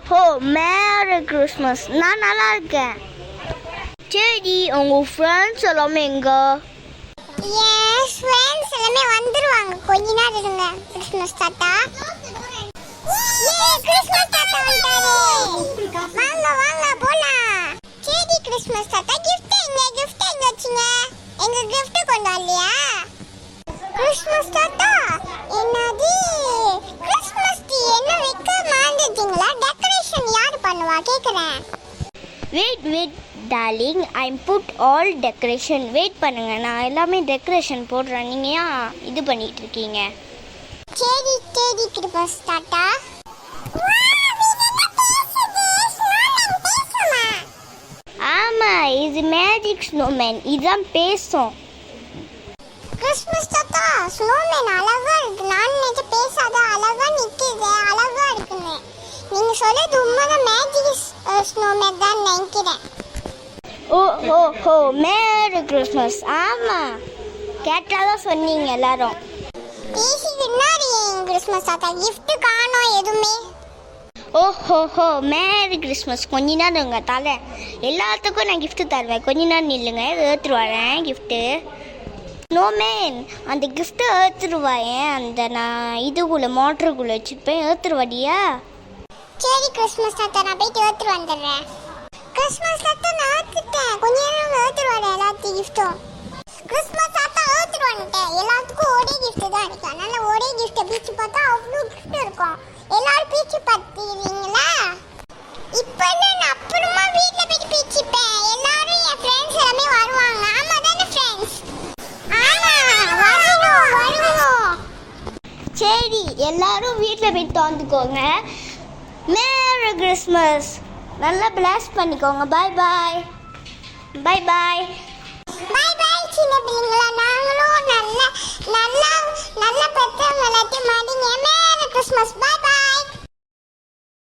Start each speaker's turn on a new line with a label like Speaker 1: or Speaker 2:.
Speaker 1: ஹோ merry Christmas. நான் நல்லா இருக்கேன். சரி, உங்கள் ஃப்ரெண்ட்ஸ் எல்லாமே எங்க?
Speaker 2: என் ஃப்ரெண்ட்ஸ் எல்லாமே வந்துருவாங்க, கொஞ்ச நேரம் இருங்க. கிறிஸ்மஸ் தாத்தா, கிறிஸ்மஸ் தாத்தா வந்துட்டாரு. வாங்க வாங்க போலாம். சரி கிறிஸ்மஸ் தாத்தா, கிஃப்ட் எங்க வச்சீங்க? எங்க கிஃப்ட் கொண்டு வரலையா? கிறிஸ்மஸ் தாத்தா, என்னது கிறிஸ்மஸ் ட்ரீ என்ன வைக்க மறந்துட்டீங்களா? டெக்கரேஷன் யார் பண்ணுவா கேக்குறேன்.
Speaker 1: Wait darling, I put all decoration. Wait பண்ணுங்க, நான் எல்லாமே டெக்கரேஷன் போடுறேன். நீங்கள் ஏன் இது பண்ணிட்டு இருக்கீங்க?
Speaker 2: சரி கிறிஸ்மஸ் தாத்தா.
Speaker 1: ஆமாம், இது மேஜிக் ஸ்னோமேன், இதுதான் பேசும்.
Speaker 2: கிறிஸ்மஸ் தாத்தா, ஸ்னோமேன் அழகா இருக்கு. நான் நினைச்ச பேசாத அழகா நிக்குது, அழகா இருக்குன்னு. நீங்க சொல்றது உண்மைதான், மேஜிக் ஸ்னோமேன் தான் நினைக்கிறேன்.
Speaker 1: ஓ மேரி கிறிஸ்மஸ். ஆமாம், கேட்டாதான் சொன்னீங்க எல்லாரும்.
Speaker 2: பேசிக்கிட்டாரு கிறிஸ்மஸ் தாத்தா, கிஃப்ட் காணோம் எதுவுமே.
Speaker 1: ஓஹோ மேரி கிறிஸ்மஸ். கொஞ்ச நேரம் இருங்க, தலை எல்லாத்துக்கும் நான் கிஃப்ட்டு தருவேன். கொஞ்ச நேரம் நில்லுங்க, ஏற்றுட்டு வரேன் கிஃப்ட்டு. ஸ்னோமேன், அந்த கிஃப்ட்டு ஏற்றுருவாயேன். அந்த நான் இதுக்குள்ளே மோட்டருக்குள்ளே வச்சுப்பேன், ஏற்றுருவாடியா?
Speaker 2: சரி கிறிஸ்மஸ் தாத்தா, நான் போயிட்டு ஏற்றுட்டு வந்துடுறேன். கிறிஸ்மஸ் தாத்தா, நான் ஏற்றுட்டேன். கொஞ்ச நேரம் ஏற்றுருவாரு எல்லாத்தையும் கிஃப்ட்டும். கிறிஸ்மஸ் தாத்தா ஏற்றுட்டு வந்துட்டேன். எல்லாத்துக்கும் ஒரே கிஃப்ட் தான் இருக்கு. அதனால ஒரே கிஃப்ட்டை பிரித்து பார்த்தா அவ்வளோ கிஃப்ட் இருக்கும். எல்லாரும் பிரித்து பார்த்துருவீங்களா? இப்போ நான் அப்புறமா வீட்டில் போயிட்டு பிரிச்சுப்பேன். எல்லாரும் என் ஃப்ரெண்ட்ஸ் எல்லாமே வருவாங்க. ஆமாம் தானே ஃப்ரெண்ட்ஸ்? ஆமாம், வருவோம்.
Speaker 1: சரி, எல்லாரும் வீட்டில் போய் திறந்துக்கோங்க. Merry Christmas. நல்லா பிளாஸ் பண்ணிக்கோங்க. பாய் பாய்.
Speaker 2: சின்ன பிள்ளைங்களா, நாங்களும் நல்ல பெற்றவங்க எல்லாத்தையும் மாடிங்க. Merry Christmas. பாய்.